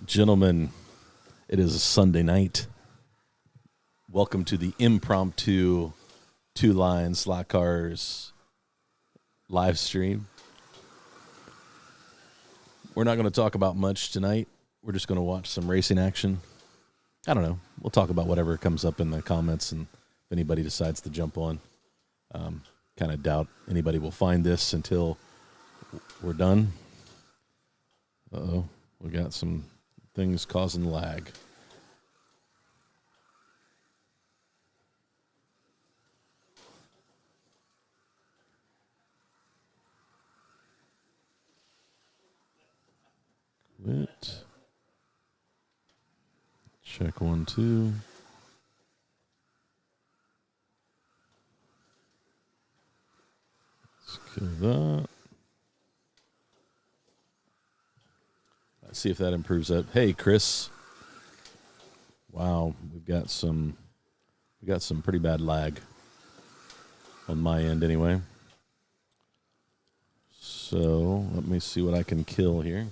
Gentlemen, it is a Sunday night. Welcome to the Impromptu Two Line Slot Cars live stream. We're not going to talk about much tonight. We're just going to watch some racing action. I don't know. We'll talk about whatever comes up in the comments, and if anybody decides to jump on. Kind of doubt anybody will find this until we're done. Uh-oh. We got some things causing lag. Quit. Check 1, 2. Let's kill that. Let's see if that improves that. Hey, Chris. Wow, we got some pretty bad lag on my end anyway. So let me see what I can kill here.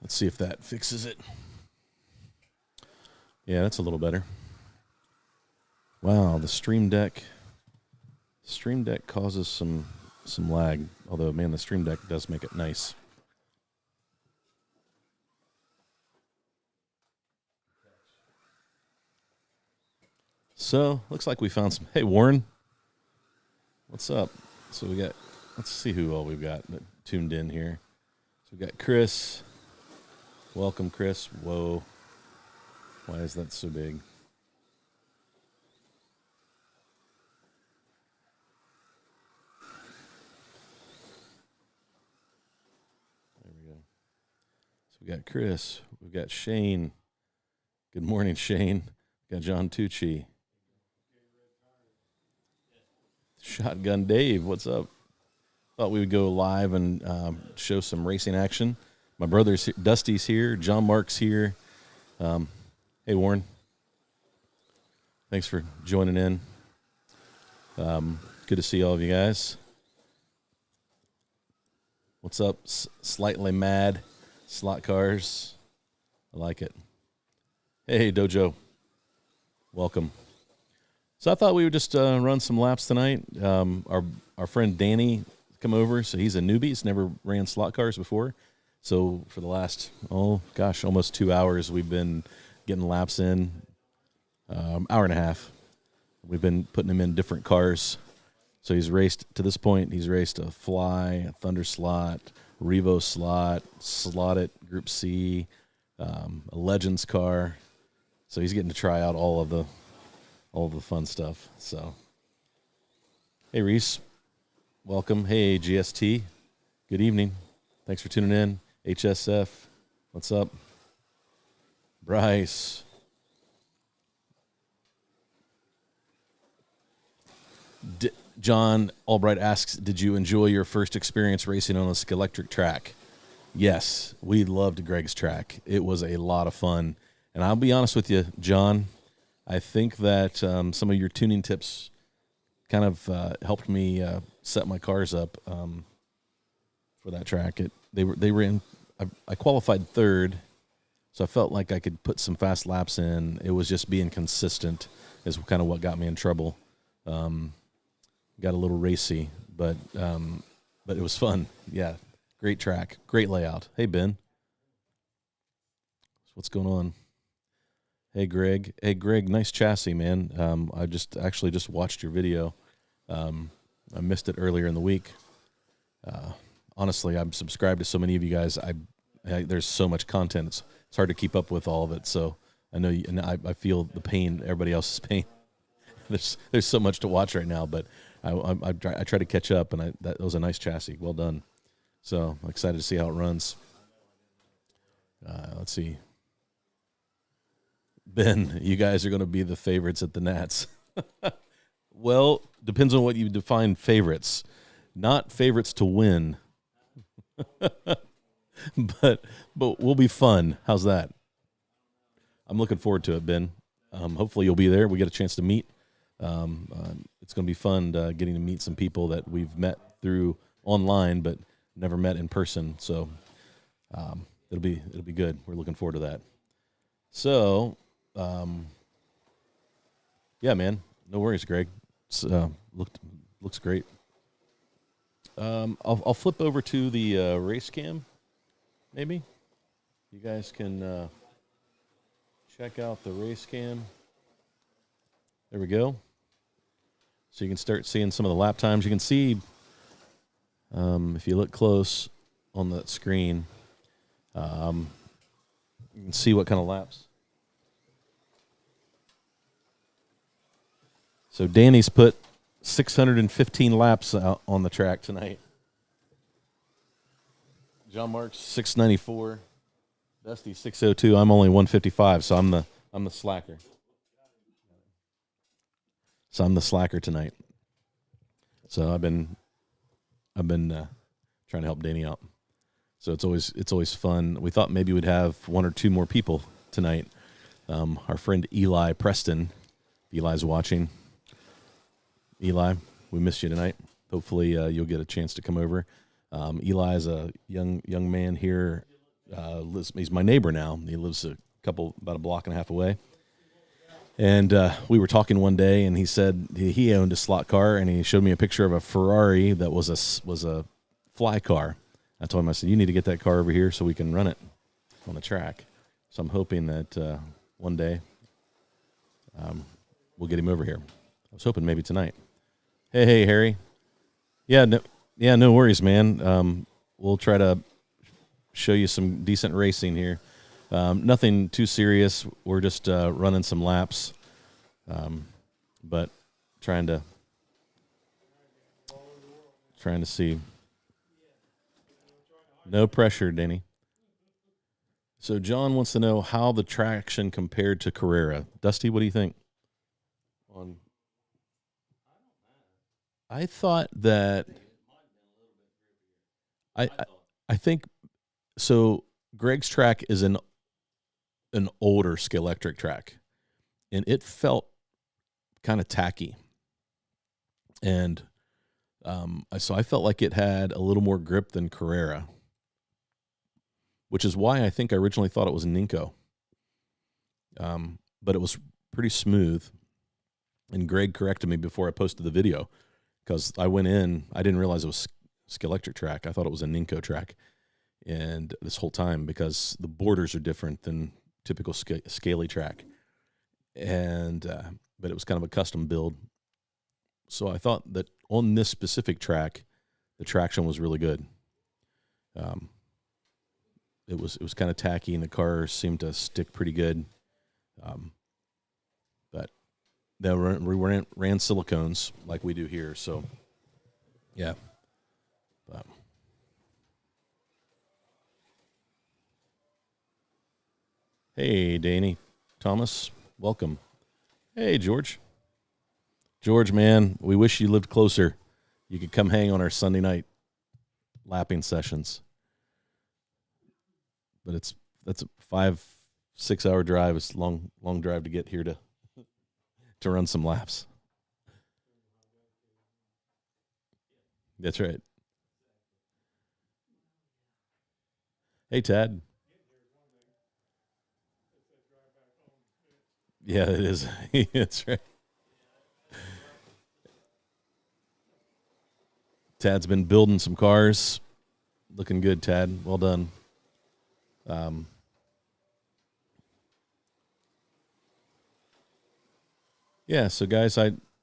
Let's see if that fixes it. Yeah, that's a little better. Wow, the Stream Deck causes some lag. Although, man, the Stream Deck does make it nice. So, looks like we found some. Hey, Warren, what's up? So let's see who all we've got tuned in here. So we got Chris. Welcome, Chris. Whoa. Why is that so big? There we go. So we got Chris. We've got Shane. Good morning, Shane. We got John Tucci. Shotgun Dave, what's up? Thought we would go live and show some racing action. My brother's here, Dusty's here. John Mark's here. Hey, Warren. Thanks for joining in. Good to see all of you guys. What's up? Slightly mad slot cars. I like it. Hey, Dojo. Welcome. So I thought we would just run some laps tonight. Our friend Danny come over. So he's a newbie. He's never ran slot cars before. So for the last, almost 2 hours, we've been getting laps in, hour and a half. We've been putting him in different cars. So he's raced, to this point, he's raced a Fly, a Thunder slot, Revo slot, slotted Group C, a Legends car. So he's getting to try out all of the fun stuff. So, hey, Reese, welcome. Hey, GST, good evening. Thanks for tuning in. HSF, what's up? Bryce. John Albright asks, did you enjoy your first experience racing on a electric track? Yes, we loved Greg's track. It was a lot of fun. And I'll be honest with you, John, I think that some of your tuning tips kind of helped me set my cars up for that track. They were in. I qualified third, so I felt like I could put some fast laps in. It was just being consistent is kind of what got me in trouble. Got a little racy, but it was fun. Yeah, great track, great layout. Hey, Ben. What's going on? Hey, Greg. Hey, Greg, nice chassis, man. I just watched your video. I missed it earlier in the week. Honestly, I'm subscribed to so many of you guys. There's so much content. It's hard to keep up with all of it. So I know, and I feel the pain, everybody else's pain. There's so much to watch right now, but I try to catch up, and that was a nice chassis. Well done. So I'm excited to see how it runs. Let's see. Ben, you guys are going to be the favorites at the Nats. Well, depends on what you define favorites. Not favorites to win. but we'll be fun. How's that? I'm looking forward to it, Ben. Hopefully you'll be there. We get a chance to meet. It's going to be fun getting to meet some people that we've met through online but never met in person. So it'll be good. We're looking forward to that. So, yeah, man, no worries, Greg. It's, looks great. I'll flip over to the race cam, maybe. You guys can check out the race cam. There we go. So you can start seeing some of the lap times. You can see, if you look close on that screen, you can see what kind of laps. So Danny's put 615 laps out on the track tonight. John Mark's 694. Dusty 602. I'm only 155, so I'm the slacker. So I'm the slacker tonight. So I've been trying to help Danny out. So it's always fun. We thought maybe we'd have one or two more people tonight. Our friend Eli Preston. Eli's watching. Eli, we missed you tonight. Hopefully you'll get a chance to come over. Eli is a young man here. He's my neighbor now. He lives about a block and a half away. And we were talking one day, and he said he owned a slot car, and he showed me a picture of a Ferrari that was a fly car. I told him, I said, you need to get that car over here so we can run it on the track. So I'm hoping that one day we'll get him over here. I was hoping maybe tonight. Hey, Harry. Yeah, no worries, man. We'll try to show you some decent racing here. Nothing too serious. We're just running some laps, but trying to see. No pressure, Denny. So John wants to know how the traction compared to Carrera. Dusty, what do you think? I thought that I think so. Greg's track is an older Scalextric track, and it felt kind of tacky. And so I felt like it had a little more grip than Carrera, which is why I think I originally thought it was Ninko. But it was pretty smooth, and Greg corrected me before I posted the video, because I went in, I didn't realize it was Scalextric track. I thought it was a Ninko track. And this whole time, because the borders are different than typical scaly track, and but it was kind of a custom build. So I thought that on this specific track, the traction was really good. It was kind of tacky, and the car seemed to stick pretty good. But we ran silicones like we do here, so yeah. But hey, Danny, Thomas, welcome. Hey, George. George, man, we wish you lived closer. You could come hang on our Sunday night lapping sessions. But that's a 5-6 hour drive. It's a long drive to get here to run some laps. That's right. Hey, Tad. Yeah, it is. That's right. Tad's been building some cars. Looking good, Tad. Well done. Yeah, so guys,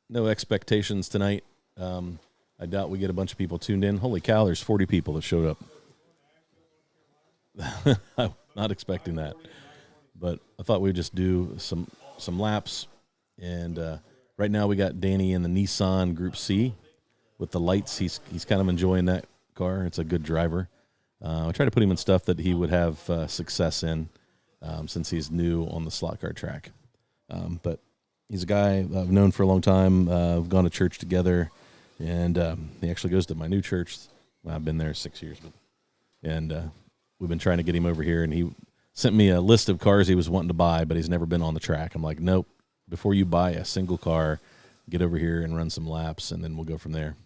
no expectations tonight. I doubt we get a bunch of people tuned in. Holy cow, there's 40 people that showed up. I'm not expecting that. But I thought we'd just do some laps. And right now we got Danny in the Nissan Group C with the lights. He's kind of enjoying that car. It's a good driver. I tried to put him in stuff that he would have success in since he's new on the slot car track. But he's a guy I've known for a long time. We've gone to church together. And he actually goes to my new church. Well, I've been there 6 years. And we've been trying to get him over here. And he sent me a list of cars he was wanting to buy, but he's never been on the track. I'm like, nope. Before you buy a single car, get over here and run some laps, and then we'll go from there.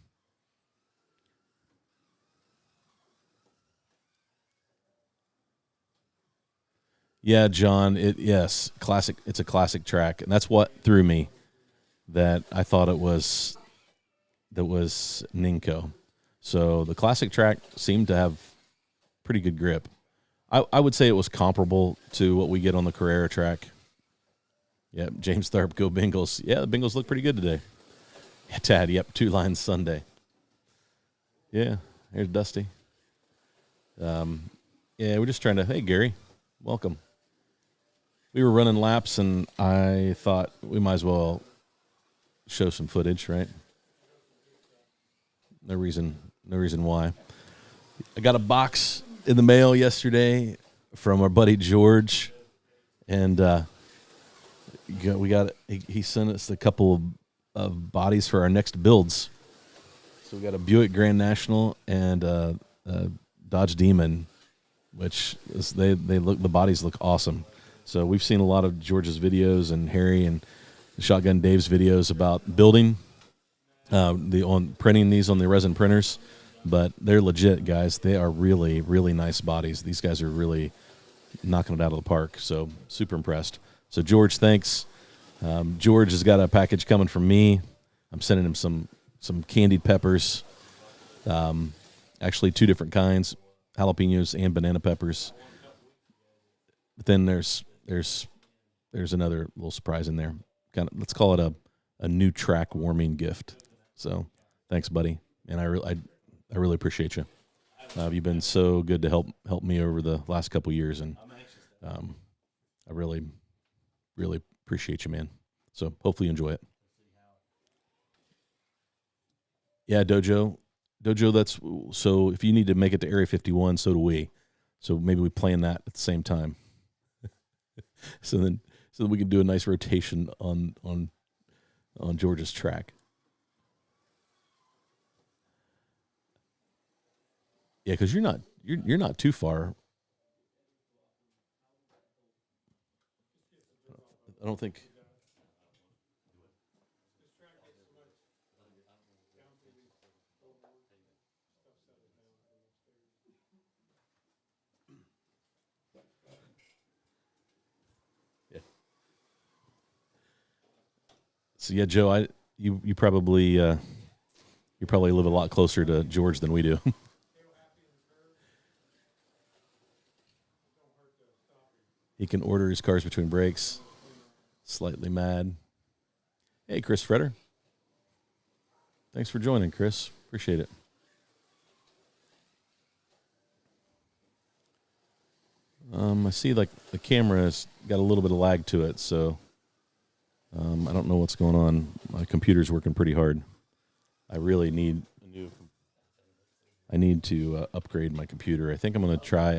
Yeah, John. Yes, classic. It's a classic track, and that's what threw me. That I thought it was Ninko. So the classic track seemed to have pretty good grip. I would say it was comparable to what we get on the Carrera track. Yeah, James Tharp, go Bengals. Yeah, the Bengals look pretty good today. Yeah, Tad, yep, 2 lines Sunday. Yeah, here's Dusty. Yeah, we're just trying to, hey, Gary, welcome. We were running laps, and I thought we might as well show some footage, right? No reason why. I got a box in the mail yesterday from our buddy George, and he sent us a couple of bodies for our next builds. So we got a Buick Grand National and a Dodge Demon, which is, the bodies look awesome. So we've seen a lot of George's videos and Harry and Shotgun Dave's videos about building on printing these on the resin printers. But they're legit, guys. They are really, really nice bodies. These guys are really knocking it out of the park. So super impressed. So George, thanks. George has got a package coming from me. I'm sending him some candied peppers. Actually, 2 different kinds, jalapenos and banana peppers. But then there's another little surprise in there. Let's call it a new track warming gift. So thanks, buddy. And I really appreciate you. You've been so good to help me over the last couple years, and I really, really appreciate you, man. So hopefully you enjoy it. Yeah, Dojo. So if you need to make it to Area 51, so do we. So maybe we plan that at the same time. so that we can do a nice rotation on George's track. Yeah, because you're not too far. I don't think. Yeah. So yeah, Joe, you probably live a lot closer to George than we do. He can order his cars between breaks. Slightly mad. Hey, Chris Fretter. Thanks for joining, Chris. Appreciate it. I see like the camera's got a little bit of lag to it, so I don't know what's going on. My computer's working pretty hard. I really need to upgrade my computer. I think I'm going to try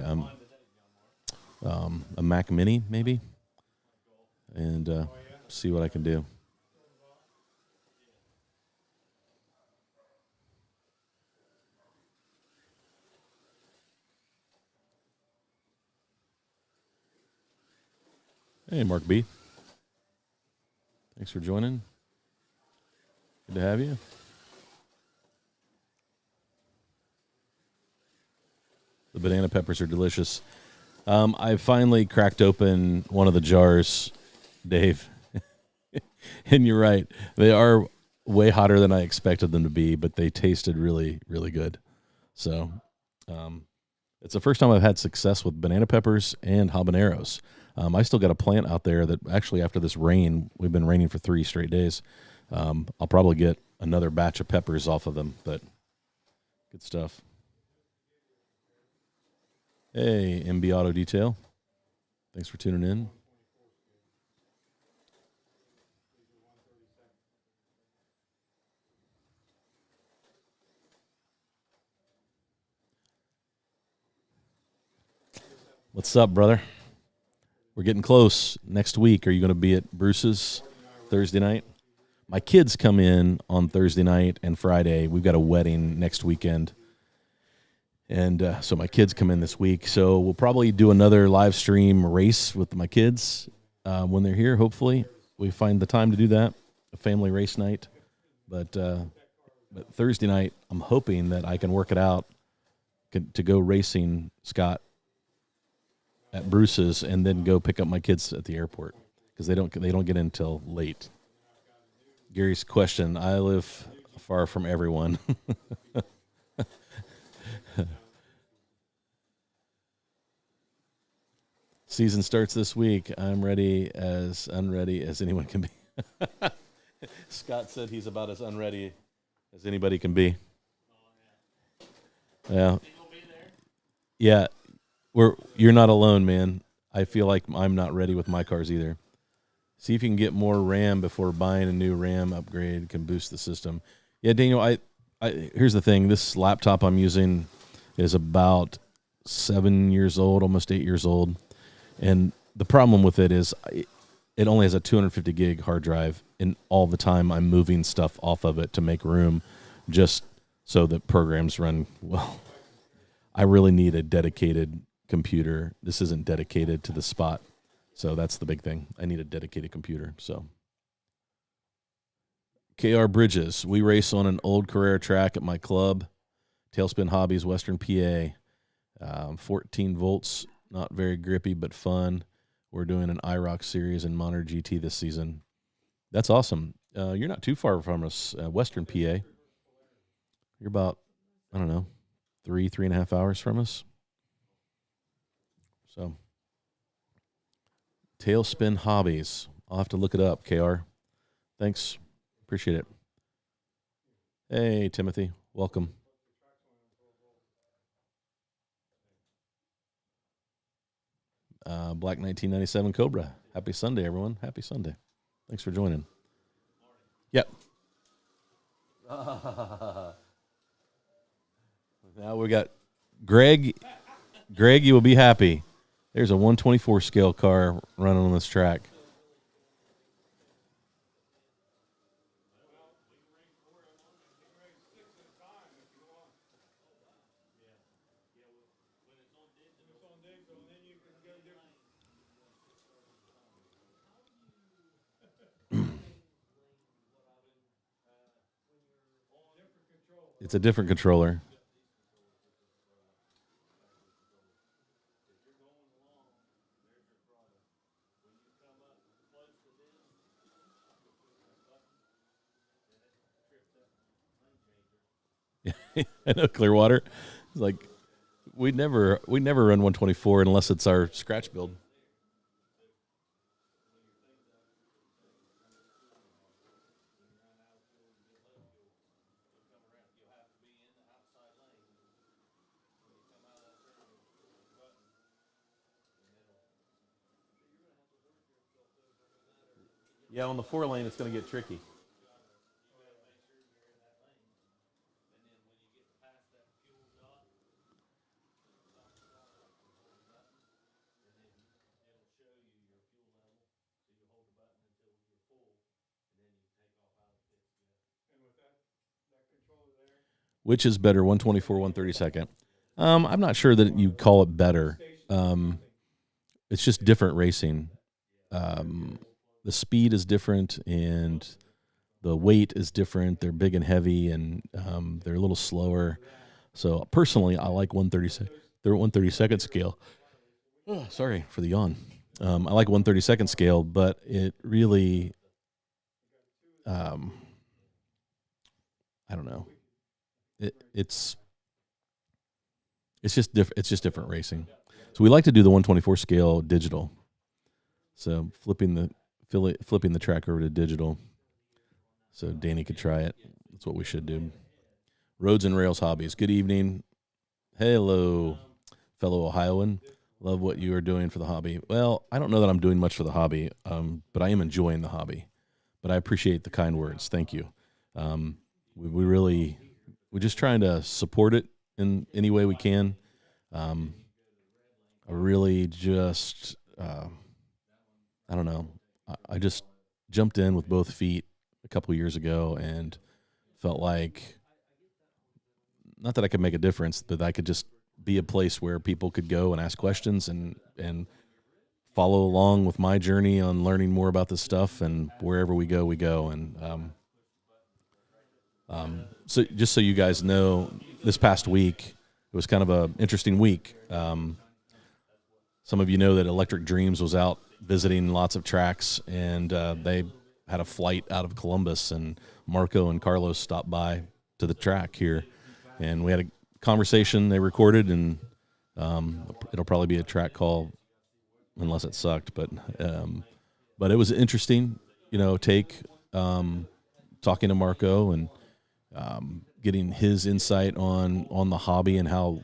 a Mac Mini, maybe, and see what I can do. Hey, Mark B. Thanks for joining. Good to have you. The banana peppers are delicious. I finally cracked open one of the jars, Dave. And you're right. They are way hotter than I expected them to be, but they tasted really, really good. So it's the first time I've had success with banana peppers and habaneros. I still got a plant out there that actually after this rain, we've been raining for 3 straight days. I'll probably get another batch of peppers off of them, but good stuff. Hey, MB Auto Detail. Thanks for tuning in. What's up, brother? We're getting close. Next week, are you going to be at Bruce's Thursday night? My kids come in on Thursday night and Friday. We've got a wedding next weekend. And so my kids come in this week. So we'll probably do another live stream race with my kids when they're here, hopefully. We find the time to do that. a family race night, but Thursday night I'm hoping that I can work it out to go racing, Scott, at Bruce's, and then go pick up my kids at the airport because they don't get in until late. Gary's question: I live far from everyone. Season starts this week. I'm unready as anyone can be. Scott said he's about as unready as anybody can be. Yeah. Yeah. You're not alone, man. I feel like I'm not ready with my cars either. See if you can get more RAM before buying a new RAM upgrade. Can boost the system. Yeah, Daniel, I here's the thing. This laptop I'm using is about 7 years old, almost 8 years old. And the problem with it is it only has a 250 gig hard drive, and all the time I'm moving stuff off of it to make room just so that programs run well. I really need a dedicated computer. This isn't dedicated to the spot. So that's the big thing. I need a dedicated computer. So KR Bridges, we race on an old Carrera track at my club, Tailspin Hobbies, Western PA. 14 volts, not very grippy, but fun. We're doing an IROC series in Monitor GT this season. That's awesome. You're not too far from us, Western PA. You're about, I don't know, 3.5 hours from us. So, Tailspin Hobbies. I'll have to look it up, KR. Thanks. Appreciate it. Hey, Timothy. Welcome. Black 1997 Cobra. Happy Sunday, everyone. Happy Sunday. Thanks for joining. Yep. Now we got Greg. Greg, you will be happy. There's a 124 scale car running on this track. It's a different controller. I know Clearwater. It's like we never run 124 unless it's our scratch build. Yeah, on the 4-lane, it's going to get tricky. Which is better, 124, 132nd? I'm not sure that you call it better. It's just different racing. The speed is different, and the weight is different. They're big and heavy, and they're a little slower. So personally, I like 132nd. They're 132nd scale. Oh, sorry for the yawn. I like 132nd scale, but it really, I don't know. It's just different. It's just different racing. So we like to do the 124 scale digital. So flipping the track over to digital, so Danny could try it. That's what we should do. Roads and Rails Hobbies. Good evening. Hello, fellow Ohioan. Love what you are doing for the hobby. Well, I don't know that I'm doing much for the hobby, but I am enjoying the hobby. But I appreciate the kind words. Thank you. We're just trying to support it in any way we can. I really just, I don't know. I just jumped in with both feet a couple years ago and felt like, not that I could make a difference, but I could just be a place where people could go and ask questions and follow along with my journey on learning more about this stuff, and wherever we go, we go. And so just so you guys know, this past week, it was kind of an interesting week. Some of you know that Electric Dreams was out visiting lots of tracks, and they had a flight out of Columbus, and Marco and Carlos stopped by to the track here, and we had a conversation they recorded, and it'll probably be a track call, unless it sucked, but it was interesting, take talking to Marco and getting his insight on the hobby and how,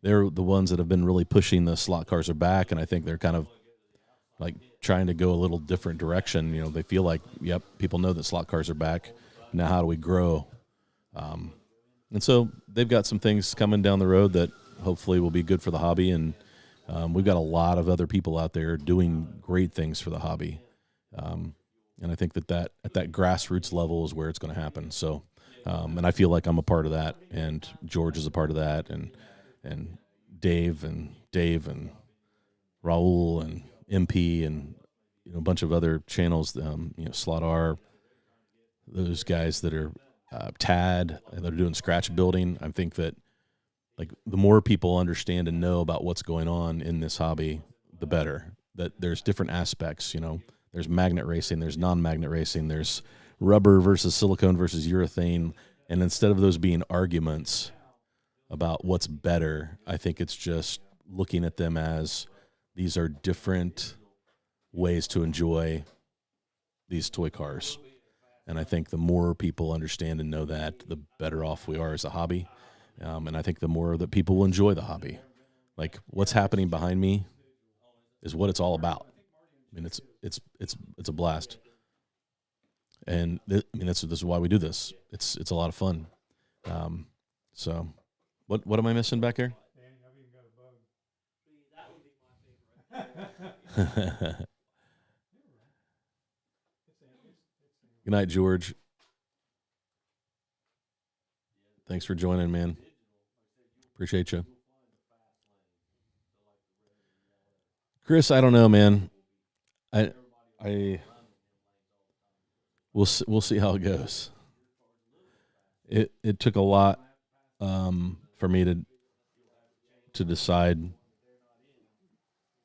they're the ones that have been really pushing the slot cars are back, and I think they're kind of like trying to go a little different direction. They feel like, yep, people know that slot cars are back. Now how do we grow? And so they've got some things coming down the road that hopefully will be good for the hobby, and we've got a lot of other people out there doing great things for the hobby. And I think that at that grassroots level is where it's going to happen. So, and I feel like I'm a part of that, and George is a part of that, and Dave and Raul and MP and a bunch of other channels, Slot R, those guys that are Tad, that are doing scratch building. I think that like the more people understand and know about what's going on in this hobby, the better. That there's different aspects, there's magnet racing, there's non-magnet racing, there's rubber versus silicone versus urethane, and instead of those being arguments about what's better, I think it's just looking at them as these are different ways to enjoy these toy cars. And I think the more people understand and know that, the better off we are as a hobby. And I think the more that people will enjoy the hobby. Like what's happening behind me is what it's all about. I mean, it's a blast. And this is why we do this. It's a lot of fun. So what am I missing back here? Good night, George. Thanks for joining, man. Appreciate you. Chris, I don't know, man. We'll see how it goes. It took a lot for me to decide,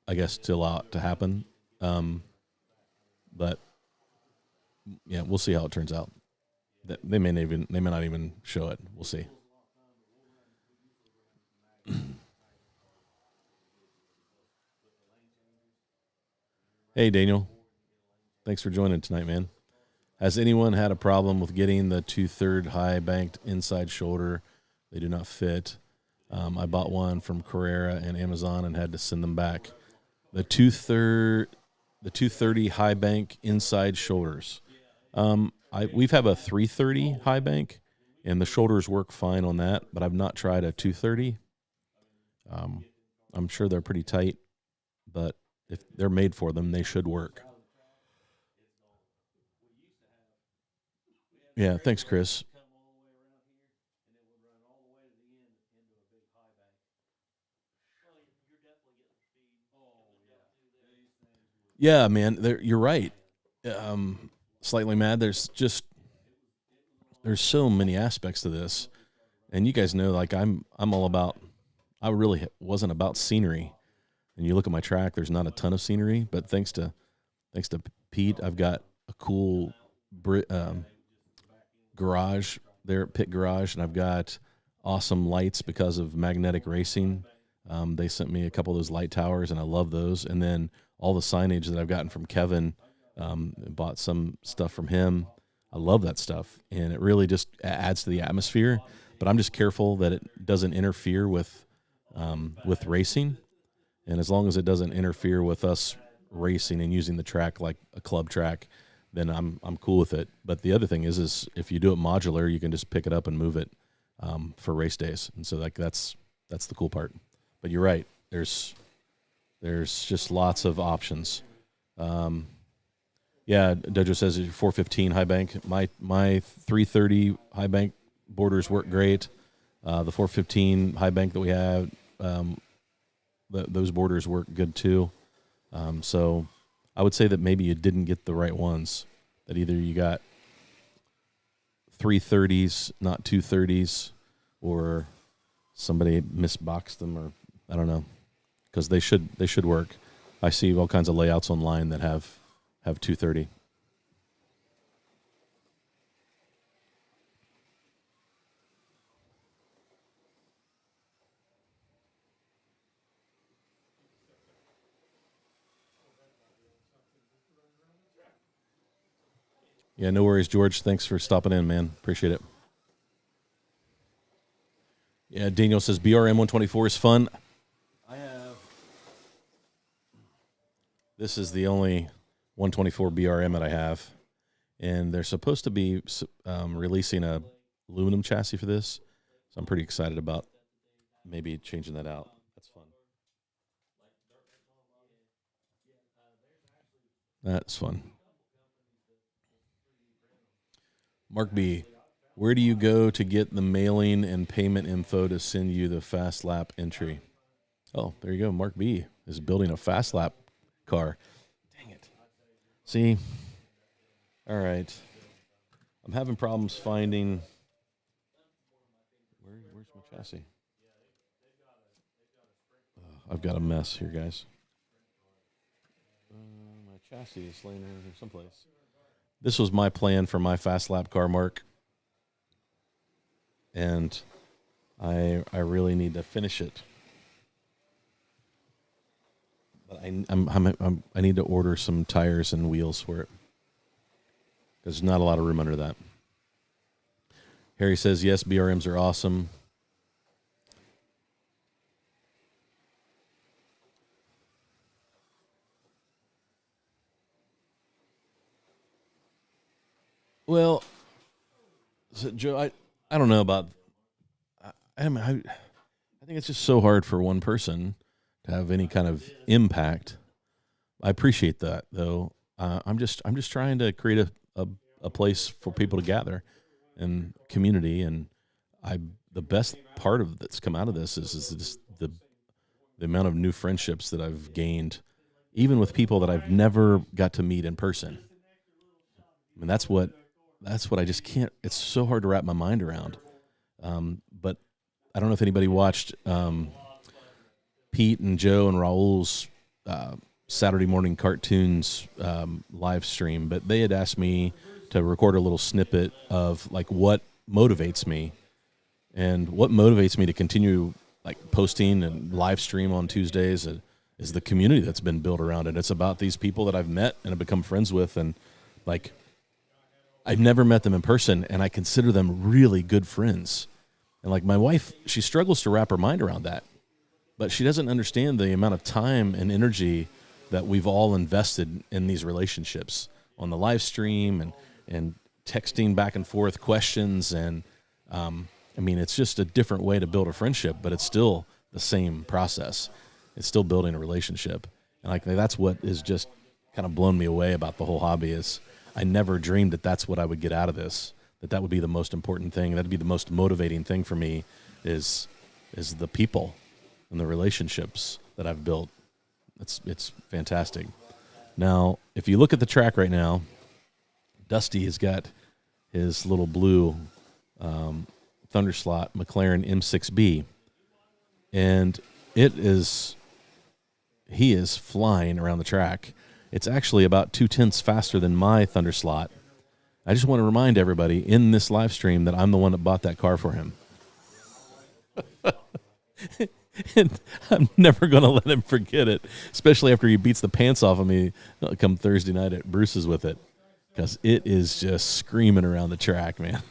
I guess, to allow it to happen. But yeah, we'll see how it turns out. They may not even show it. We'll see. Hey, Daniel. Thanks for joining tonight, man. Has anyone had a problem with getting the 2/3 high banked inside shoulder? They do not fit. I bought one from Carrera and Amazon and had to send them back. The 230 high bank inside shoulders. We've have a 330 high bank, and the shoulders work fine on that, but I've not tried a 230. I'm sure they're pretty tight, but if they're made for them, they should work. Yeah, thanks, Chris. Yeah, man, you're right. Slightly mad. There's so many aspects to this, and you guys know, like I'm all about. I really wasn't about scenery, and you look at my track. There's not a ton of scenery, but thanks to Pete, I've got a cool garage there at Pit Garage, and I've got awesome lights because of magnetic racing. They sent me a couple of those light towers, and I love those. And then all the signage that I've gotten from Kevin, bought some stuff from him. I love that stuff, and it really just adds to the atmosphere. But I'm just careful that it doesn't interfere with racing, and as long as it doesn't interfere with us racing and using the track like a club track, then I'm cool with it. But the other thing is if you do it modular, you can just pick it up and move it for race days, and so like that's the cool part. But you're right. There's just lots of options. Yeah, Dojo says 415 high bank. My 330 high bank borders work great. The 415 high bank that we have, those borders work good too. So I would say that maybe you didn't get the right ones. That either you got 330s, not 230s, or somebody misboxed them, or I don't know, because they should work. I see all kinds of layouts online that have 230. Yeah, no worries, George. Thanks for stopping in, man. Appreciate it. Yeah, Daniel says BRM 124 is fun. I have. This is the only 124 BRM that I have, and they're supposed to be releasing a aluminum chassis for this, so I'm pretty excited about maybe changing that out. That's fun. That's fun. Mark B, where do you go to get the mailing and payment info to send you the fast lap entry? Oh, there you go. Mark B is building a fast lap car. Dang it. See? All right. I'm having problems finding. Where's my chassis? I've got a mess here, guys. My chassis is laying around here someplace. This was my plan for my fast lap car, Mark, and I really need to finish it. But I need to order some tires and wheels for it. There's not a lot of room under that. Harry says yes, BRMs are awesome. Well, so Joe, I don't know about. I think it's just so hard for one person to have any kind of impact. I appreciate that, though. I'm just trying to create a place for people to gather and community, and the best part of that's come out of this is just the amount of new friendships that I've gained, even with people that I've never got to meet in person. I mean, that's what I just can't. It's so hard to wrap my mind around. But I don't know if anybody watched Pete and Joe and Raul's Saturday morning cartoons live stream, but they had asked me to record a little snippet of like what motivates me, and what motivates me to continue like posting and live stream on Tuesdays is the community that's been built around it. It's about these people that I've met and have become friends with, and like I've never met them in person, and I consider them really good friends. And like my wife, she struggles to wrap her mind around that, but she doesn't understand the amount of time and energy that we've all invested in these relationships on the live stream and texting back and forth questions. And I mean, it's just a different way to build a friendship, but it's still the same process. It's still building a relationship. And like that's what is just kind of blown me away about the whole hobby is I never dreamed that that's what I would get out of this, that would be the most important thing. That'd be the most motivating thing for me is the people and the relationships that I've built. It's fantastic. Now, if you look at the track right now, Dusty has got his little blue Thunderslot McLaren M6B, and he is flying around the track. It's actually about 0.2 faster than my Thunderslot. I just want to remind everybody in this live stream that I'm the one that bought that car for him. And I'm never going to let him forget it, especially after he beats the pants off of me come Thursday night at Bruce's with it, because it is just screaming around the track, man.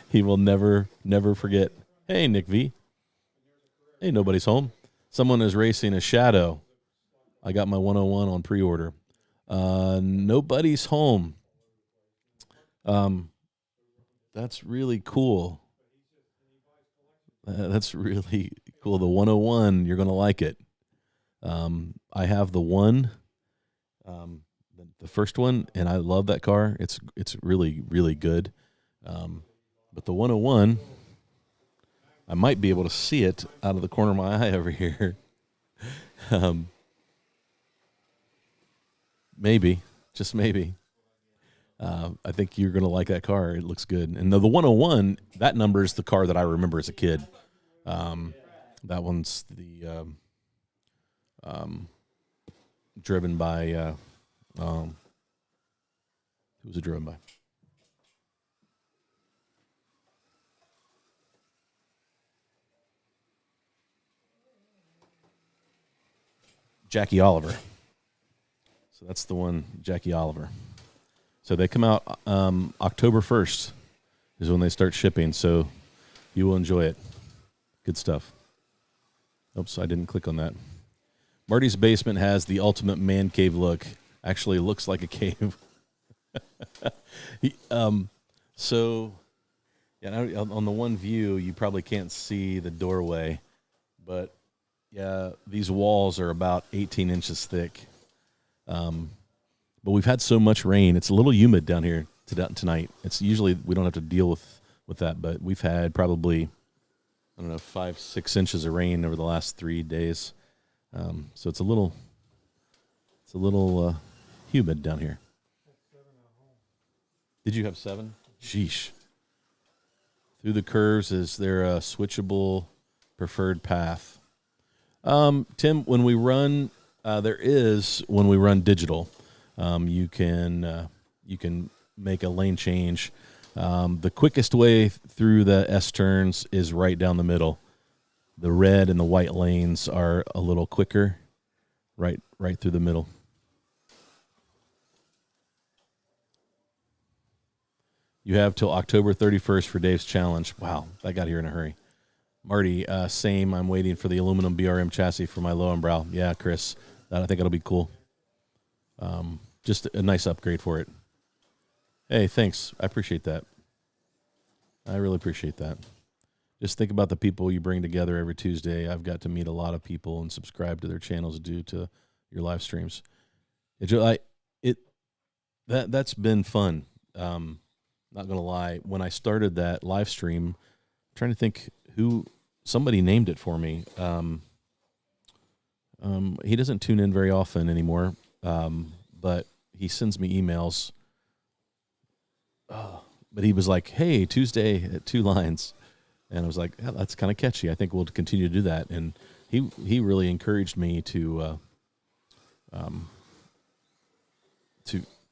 He will never forget. Hey, Nick V. Hey, nobody's home. Someone is racing a Shadow. I got my 101 on pre-order. Nobody's home. That's really cool. That's really cool. The 101, you're going to like it. I have the one, the first one, and I love that car. It's really, really good. But the 101, I might be able to see it out of the corner of my eye over here. um, maybe, just maybe. I think you're going to like that car. It looks good. And the 101, that number is the car that I remember as a kid. That one's the driven by who was it driven by? Jackie Oliver. So that's the one, Jackie Oliver. So they come out October 1st is when they start shipping. So you will enjoy it. Good stuff. Oops, I didn't click on that. Marty's basement has the ultimate man cave look. Actually, looks like a cave. So, yeah, on the one view, you probably can't see the doorway, but yeah, these walls are about 18 inches thick. But we've had so much rain; it's a little humid down here tonight. It's usually we don't have to deal with that, but we've had probably 5-6 inches of rain over the last 3 days. So it's a little humid down here. Did you have 7? Sheesh. Through the curves, is there a switchable preferred path? Tim, when we run, there is when we run digital. You can make a lane change. The quickest way through the S turns is right down the middle. The red and the white lanes are a little quicker, right through the middle. You have till October 31st for Dave's challenge. Wow, that got here in a hurry. Marty, same. I'm waiting for the aluminum BRM chassis for my Lowenbrow. Yeah, Chris, I think it'll be cool. Just a nice upgrade for it. Hey, thanks. I appreciate that. I really appreciate that. Just think about the people you bring together every Tuesday. I've got to meet a lot of people and subscribe to their channels due to your live streams. That's been fun. Not gonna lie. When I started that live stream, I'm trying to think who somebody named it for me. He doesn't tune in very often anymore, but he sends me emails. But he was like, "Hey, Tuesday at 2 lines." And I was like, yeah, that's kind of catchy. I think we'll continue to do that. And he really encouraged me to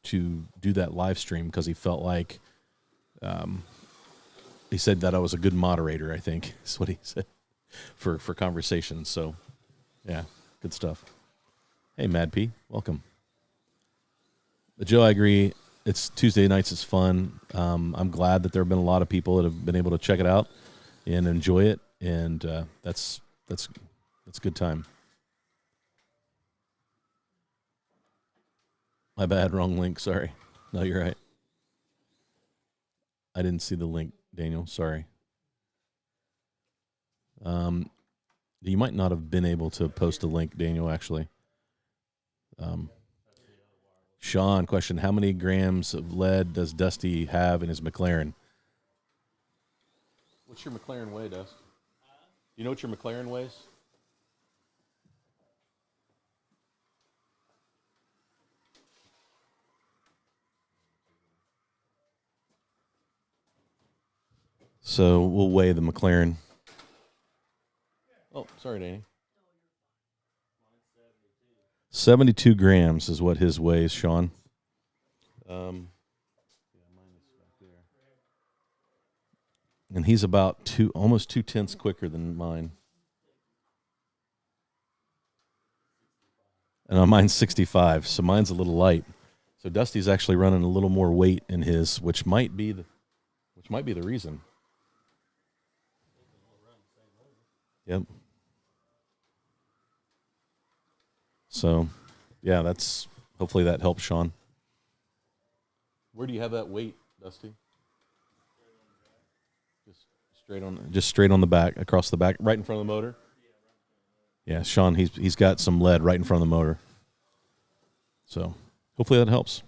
do that live stream because he felt like he said that I was a good moderator, I think is what he said for conversations. So, yeah, good stuff. Hey, Mad P, welcome. But Joe, I agree. It's Tuesday nights is fun. I'm glad that there have been a lot of people that have been able to check it out and enjoy it, and that's a good time. My bad, wrong link. Sorry. No, you're right. I didn't see the link, Daniel. Sorry. You might not have been able to post a link, Daniel. Actually. Sean, question: how many grams of lead does Dusty have in his McLaren? What's your McLaren weigh, Dust? You know what your McLaren weighs? So we'll weigh the McLaren. Oh, sorry, Danny. 72 grams is what his weighs, Sean. And he's about almost 2/10 quicker than mine. And mine's 65, so mine's a little light. So Dusty's actually running a little more weight in his, which might be the reason. Yep. So, yeah, hopefully that helps, Sean. Where do you have that weight, Dusty? Just straight on the back, across the back, right in front of the motor. Yeah, Sean, he's got some lead right in front of the motor. So, hopefully that helps.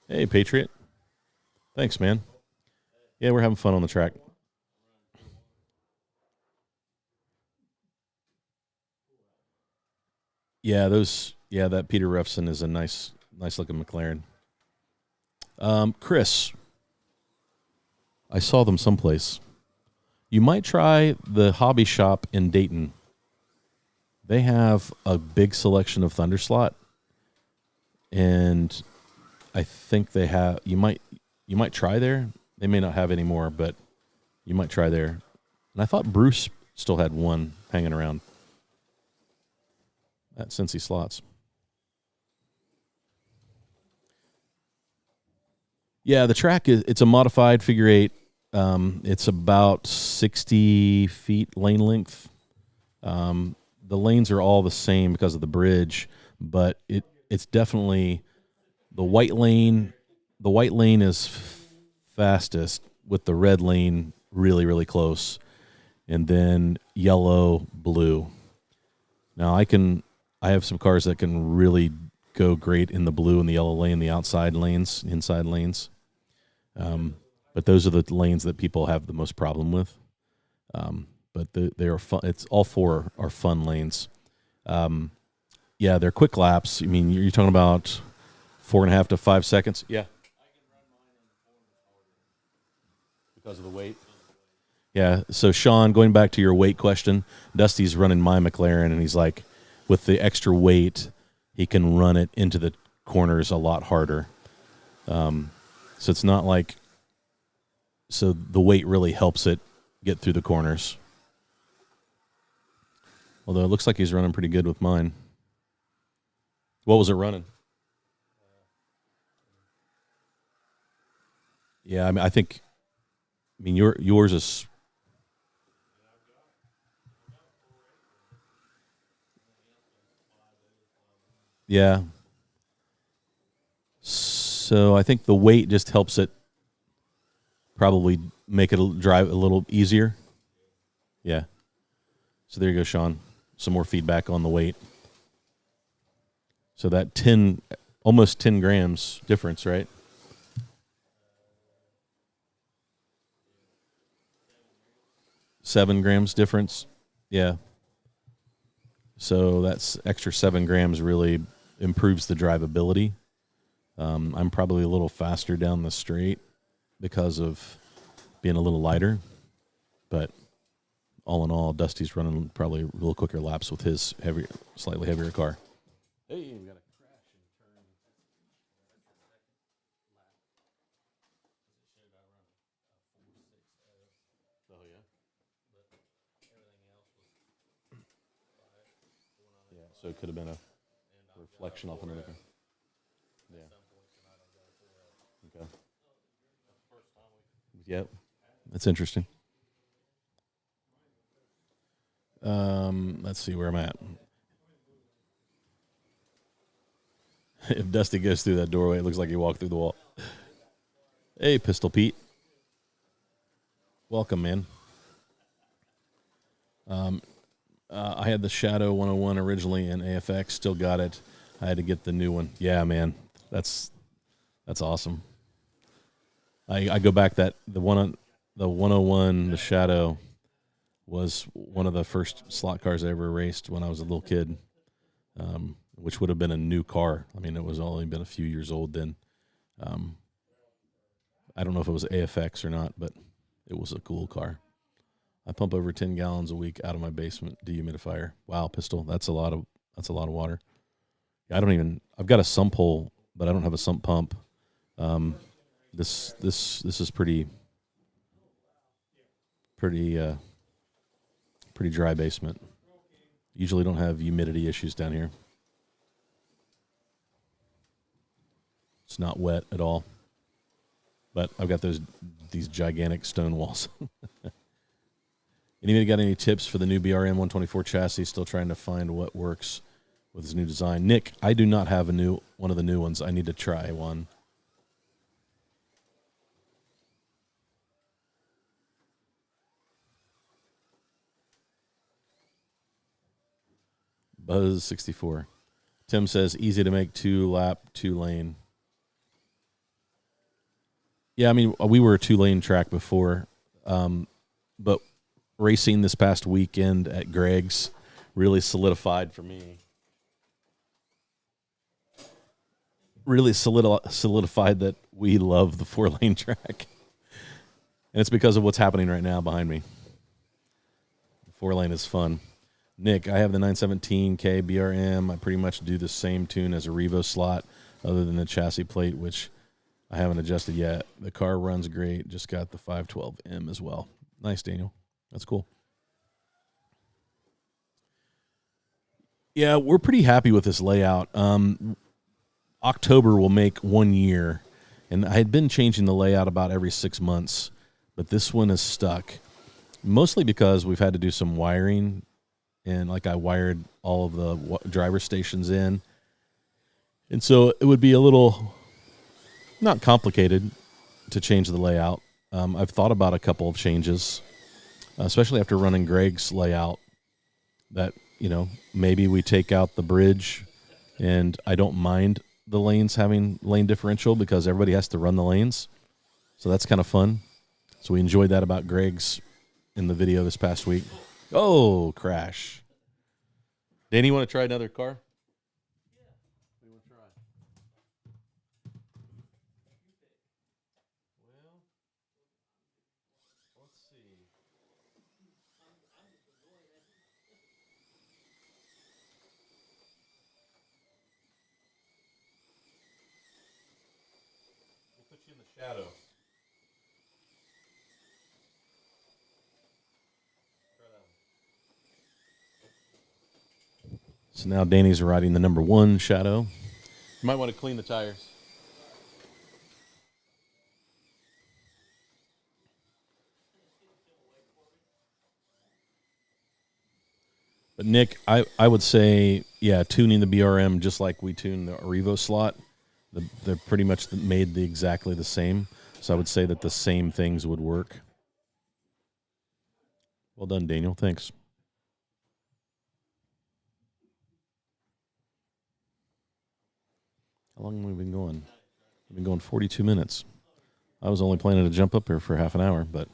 Hey, Patriot. Thanks, man. Yeah, we're having fun on the track. Yeah, that Peter Refson is a nice looking McLaren. Chris, I saw them someplace. You might try the hobby shop in Dayton. They have a big selection of Thunderslot, and I think they have. You might try there. They may not have any more, but you might try there. And I thought Bruce still had one hanging around at Cincy Slots. Yeah, the track it's a modified figure eight. It's about 60 feet lane length. The lanes are all the same because of the bridge, but it's definitely the white lane. The white lane is fastest, with the red lane really, really close, and then yellow, blue. Now I have some cars that can really go great in the blue and the yellow lane, the outside lanes, inside lanes. But those are the lanes that people have the most problem with. But they are fun. It's all four are fun lanes. Yeah, they're quick laps. I mean, you're talking about 4.5 to 5 seconds. Yeah. Because of the weight. Yeah. So Sean, going back to your weight question, Dusty's running my McLaren, and he's like, with the extra weight, he can run it into the corners a lot harder. So it's not like. So the weight really helps it get through the corners. Although it looks like he's running pretty good with mine. What was it running? Yeah, I mean, yours is. Yeah. So I think the weight just helps it probably make it drive a little easier. Yeah. So there you go, Sean. Some more feedback on the weight. So that almost 10 grams difference, right? $7 grams difference. Yeah. So that's extra 7 grams really improves the drivability. I'm probably a little faster down the straight because of being a little lighter, but all in all, Dusty's running probably a little quicker laps with his slightly heavier car. Hey, we got a crash and turn. Oh yeah. Yeah, so it could have been a reflection off another car. Yeah. Okay. Yep. That's interesting. Let's see where I'm at. If Dusty goes through that doorway, it looks like he walked through the wall. Hey, Pistol Pete. Welcome, man. I had the Shadow 101 originally in AFX, still got it. I had to get the new one. Yeah, man. That's awesome. I go back the 101, the Shadow was one of the first slot cars I ever raced when I was a little kid, which would have been a new car. I mean, it was only been a few years old then. I don't know if it was AFX or not, but it was a cool car. I pump over 10 gallons a week out of my basement dehumidifier. Wow, Pistol, that's a lot of water. I've got a sump hole, but I don't have a sump pump. This is pretty dry basement. Usually don't have humidity issues down here. It's not wet at all. But I've got these gigantic stone walls. Anybody got any tips for the new BRM 124 chassis? Still trying to find what works with his new design. Nick, I do not have one of the new ones. I need to try one. Buzz 64. Tim says easy to make 2-lap, 2-lane. Yeah, I mean, we were a 2-lane track before, but racing this past weekend at Greg's really solidified for me really solidified that we love the 4-lane track. And it's because of what's happening right now behind me. The 4-lane is fun. Nick, I have the 917K BRM. I pretty much do the same tune as a Revo slot other than the chassis plate, which I haven't adjusted yet. The car runs great. Just got the 512M as well. Nice, Daniel. That's cool. Yeah, we're pretty happy with this layout. October will make 1 year, and I had been changing the layout about every 6 months, but this one is stuck, mostly because we've had to do some wiring, and I wired all of the driver stations in, and so it would be a little not complicated to change the layout. I've thought about a couple of changes, especially after running Greg's layout, that, maybe we take out the bridge, and I don't mind the lanes having lane differential because everybody has to run the lanes. So that's kind of fun. So we enjoyed that about Greg's in the video this past week. Oh, crash. Danny, you want to try another car? Yeah. What do you want to try? Well, let's see. We'll put you in the shadow. So now Danny's riding the number 1 shadow. You might want to clean the tires. But Nick, I would say, tuning the BRM just like we tune the Revo slot. They're pretty much made exactly the same. So I would say that the same things would work. Well done, Daniel. Thanks. How long have we been going? We've been going 42 minutes. I was only planning to jump up here for half an hour, but...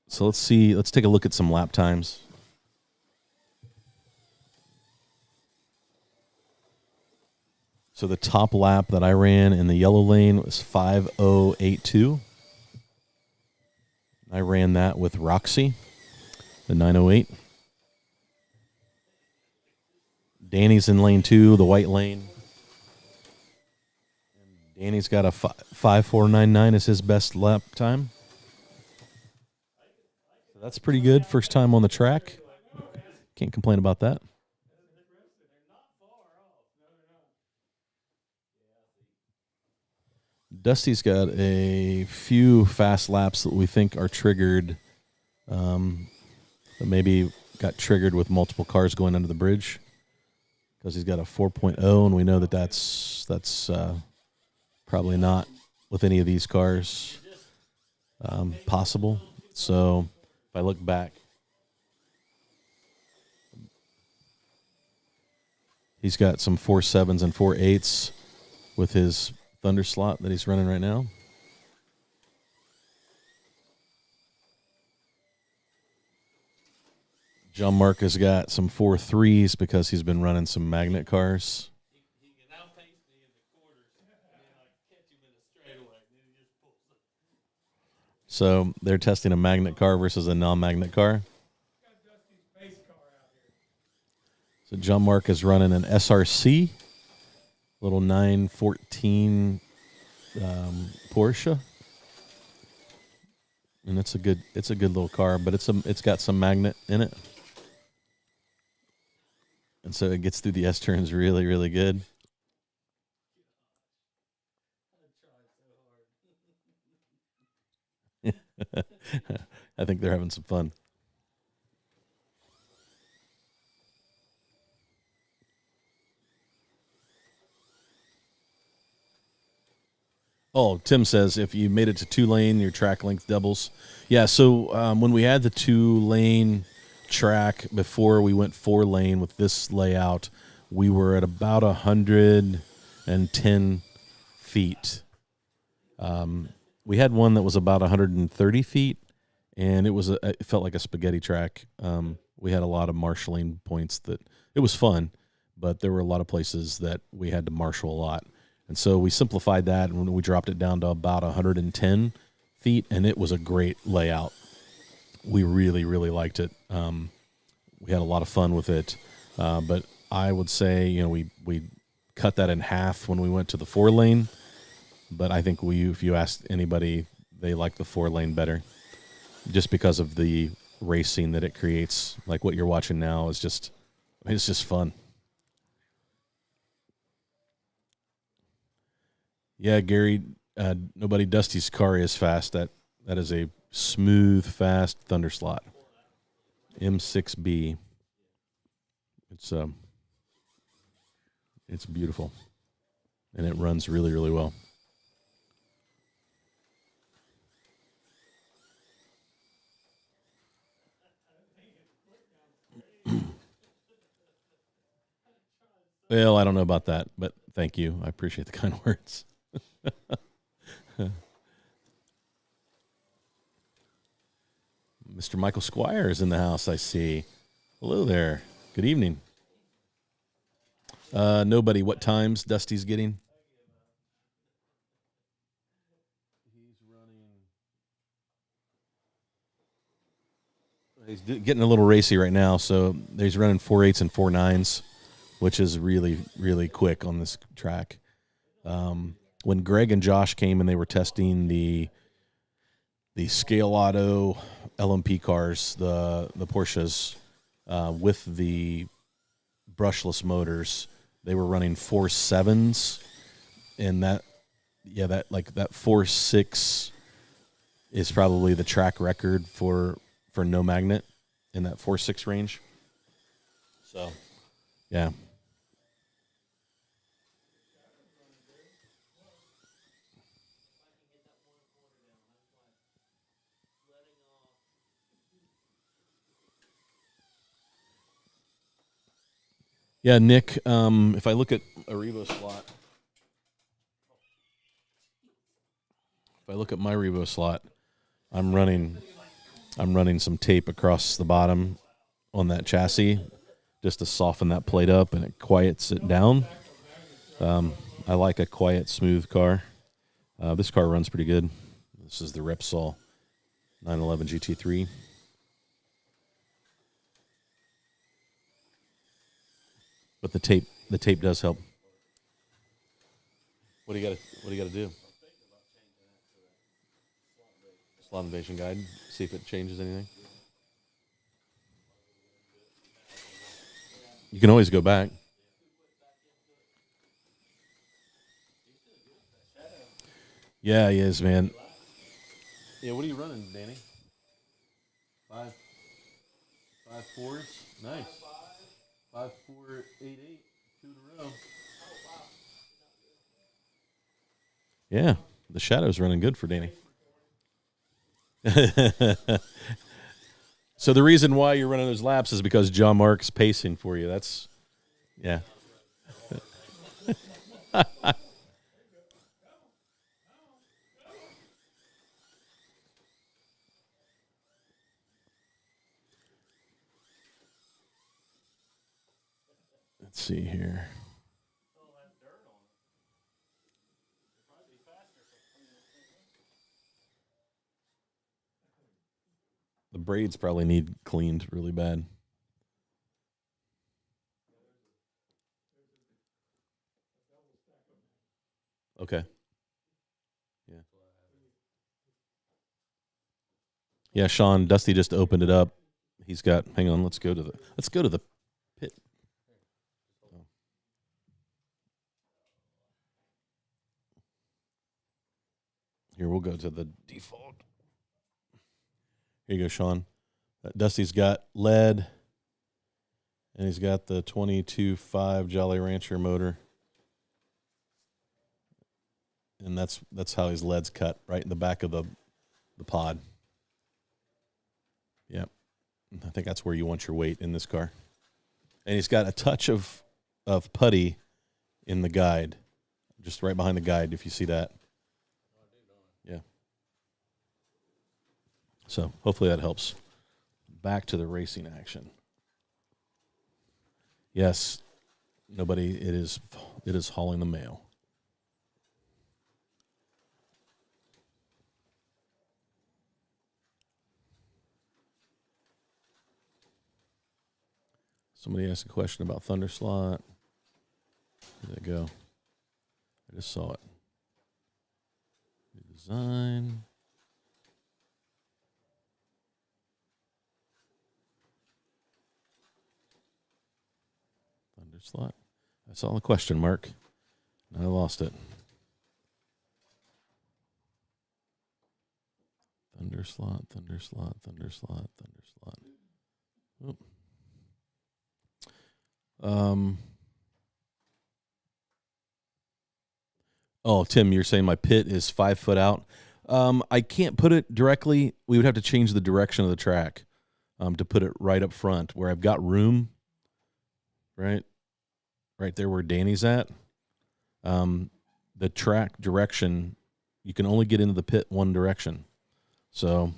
So let's see. Let's take a look at some lap times. So the top lap that I ran in the yellow lane was 5:08.2. I ran that with Roxy, the 908. Danny's in lane 2, the white lane. And Danny's got a 5:4.99 as his best lap time. So that's pretty good. First time on the track. Can't complain about that. Dusty's got a few fast laps that we think are triggered, that maybe got triggered with multiple cars going under the bridge, because he's got a 4.0, and we know that that's probably not with any of these cars possible. So if I look back, he's got some 4.7s and 4.8s with his Thunder slot that he's running right now. John Mark has got some 4.3s because he's been running some magnet cars. He can outpace me in the quarters, and then I catch him in the straightaway, and then he just pulls up. So they're testing a magnet car versus a non-magnet car. So John Mark is running an SRC. Little 914 Porsche, and it's a good little car, but it's got some magnet in it, and so it gets through the S turns really, really good. I think they're having some fun. Oh, Tim says if you made it to 2-lane, your track length doubles. Yeah, so when we had the 2-lane track before we went 4-lane with this layout, we were at about 110 feet. We had one that was about 130 feet, and it felt like a spaghetti track We had a lot of marshalling points that it was fun, but there were a lot of places that we had to marshal a lot. And so we simplified that, and we dropped it down to about 110 feet, and it was a great layout. We really, really liked it. We had a lot of fun with it. But I would say, we cut that in half when we went to the 4-lane. But I think if you asked anybody, they like the 4-lane better, just because of the racing that it creates. Like what you're watching now is it's just fun. Yeah, Gary, nobody Dusty's car is fast. That is a smooth, fast Thunder Slot. M6B. It's beautiful, and it runs really, really well. Well, I don't know about that, but thank you. I appreciate the kind words. Mr. Michael Squire is in the house, I see. Hello there. Good evening. Nobody. What times Dusty's getting? He's getting a little racy right now, so he's running 4.8s and 4.9s, which is really, really quick on this track. When Greg and Josh came and they were testing the Scale Auto LMP cars, the Porsches, with the brushless motors, they were running 4.7s, and that 4.6 is probably the track record for no magnet in that 4.6 range. So, yeah. Yeah, Nick, if I look at a Revo slot, my Revo slot, I'm running some tape across the bottom on that chassis just to soften that plate up, and it quiets it down. I like a quiet, smooth car. This car runs pretty good. This is the Repsol 911 GT3. But the tape does help. What do you got to do? Slot invasion guide. See if it changes anything. You can always go back. Yeah, he is, man. Yeah, what are you running, Danny? 5.4s? Nice. 5.4.88, 2 in a row. Yeah, the Shadow's running good for Danny. So the reason why you're running those laps is because John Mark's pacing for you. That's, yeah. Let's see here. The braids probably need cleaned really bad. Okay. Yeah. Yeah, Sean, Dusty just opened it up. He's got, hang on, let's go to the pit. Here, we'll go to the default. Here you go, Sean. Dusty's got lead, and he's got the 22.5 Jolly Rancher motor. And that's how his lead's cut, right in the back of the pod. Yep. I think that's where you want your weight in this car. And he's got a touch of putty in the guide, just right behind the guide, if you see that. Yeah. So hopefully that helps. Back to the racing action. Yes, nobody. It is hauling the mail. Somebody asked a question about Thunderslot. Where'd that go? I just saw it. New design. Thunderslot. I saw the question mark. And I lost it. Thunderslot. Oop. Oh, Tim, you're saying my pit is 5 foot out. I can't put it directly. We would have to change the direction of the track to put it right up front where I've got room. Right there where Danny's at. The track direction, you can only get into the pit one direction. So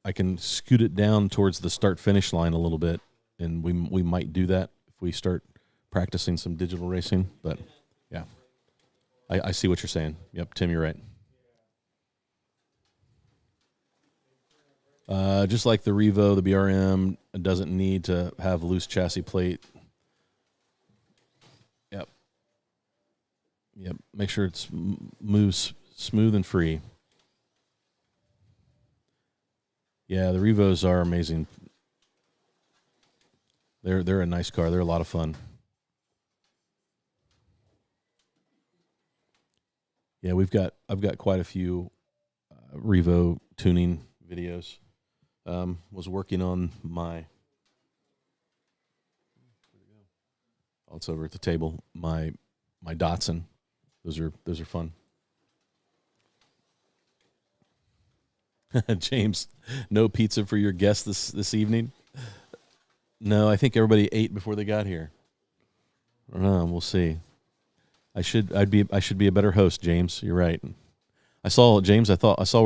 I can scoot it down towards the start-finish line a little bit, and we might do that if we start practicing some digital racing. But, yeah, I see what you're saying. Yep, Tim, you're right. Just like the Revo, the BRM doesn't need to have loose chassis plate. Yep. Make sure it moves smooth and free. Yeah, the Revos are amazing. They're a nice car. They're a lot of fun. Yeah, I've got quite a few Revo tuning videos. Was working on my. Oh, it's over at the table. My Datsun. Those are fun. James, no pizza for your guests this evening? No, I think everybody ate before they got here. I don't know, we'll see. I should be a better host, James. You're right. I saw where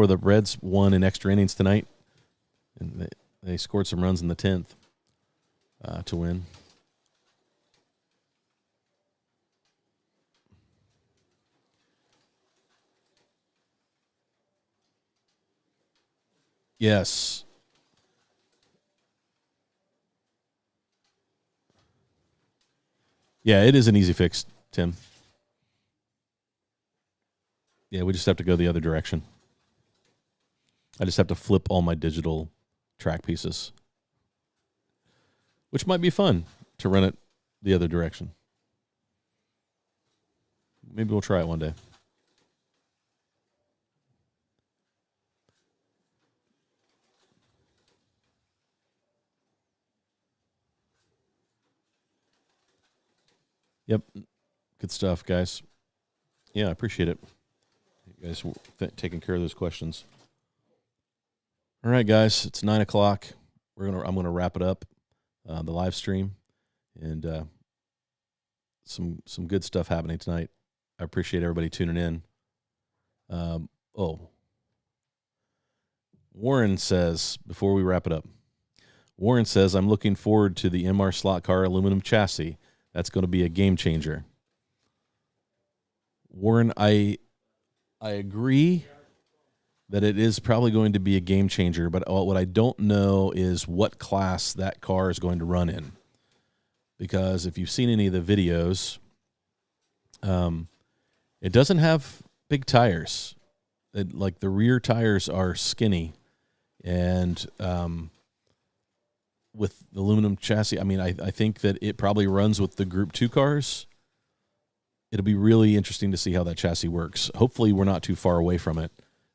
the Reds won in extra innings tonight, and they scored some runs in the 10th to win. Yes. Yeah, it is an easy fix, Tim. Yeah, we just have to go the other direction. I just have to flip all my digital track pieces, which might be fun to run it the other direction. Maybe we'll try it one day. Yep. Good stuff, guys. Yeah, I appreciate it. You guys taking care of those questions. All right, guys. It's 9:00. I'm gonna wrap it up, the live stream, and some good stuff happening tonight. I appreciate everybody tuning in. Warren says, before we wrap it up, I'm looking forward to the MR slot car aluminum chassis. That's going to be a game changer. Warren, I agree that it is probably going to be a game changer, but what I don't know is what class that car is going to run in. Because if you've seen any of the videos, it doesn't have big tires. Like the rear tires are skinny, and with the aluminum chassis, I mean, I think that it probably runs with the Group 2 cars. It'll be really interesting to see how that chassis works. Hopefully we're not too far away from it.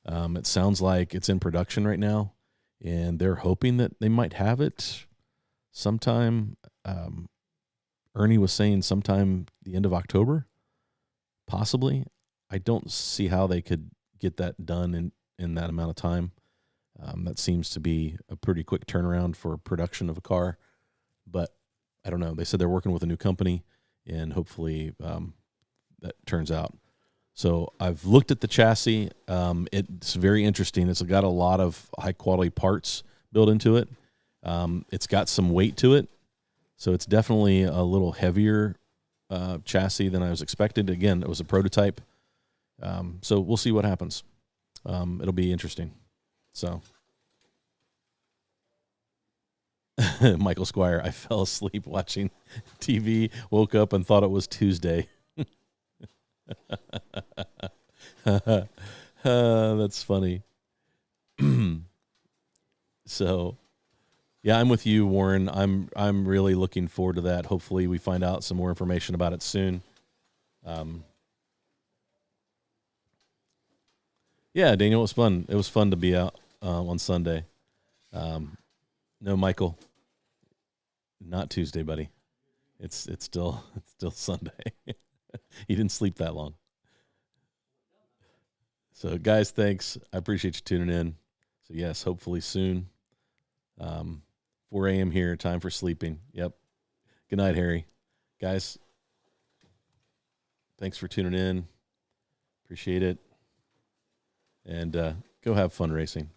It sounds like it's in production right now, and they're hoping that they might have it sometime. Ernie was saying sometime the end of October, possibly. I don't see how they could get that done in that amount of time. That seems to be a pretty quick turnaround for production of a car, but I don't know. They said they're working with a new company, and hopefully that turns out. So I've looked at the chassis. It's very interesting. It's got a lot of high-quality parts built into it. It's got some weight to it. So it's definitely a little heavier chassis than I was expected. Again, it was a prototype. So we'll see what happens. It'll be interesting. So, Michael Squire, I fell asleep watching TV, woke up and thought it was Tuesday. That's funny. So, yeah, I'm with you, Warren. I'm really looking forward to that. Hopefully, we find out some more information about it soon. Yeah, Daniel, it was fun. It was fun to be out on Sunday. No, Michael, not Tuesday, buddy. It's still Sunday. He didn't sleep that long. So, guys, thanks. I appreciate you tuning in. So, yes, hopefully soon. 4 a.m. here, time for sleeping. Yep. Good night, Harry. Guys, thanks for tuning in. Appreciate it. And go have fun racing.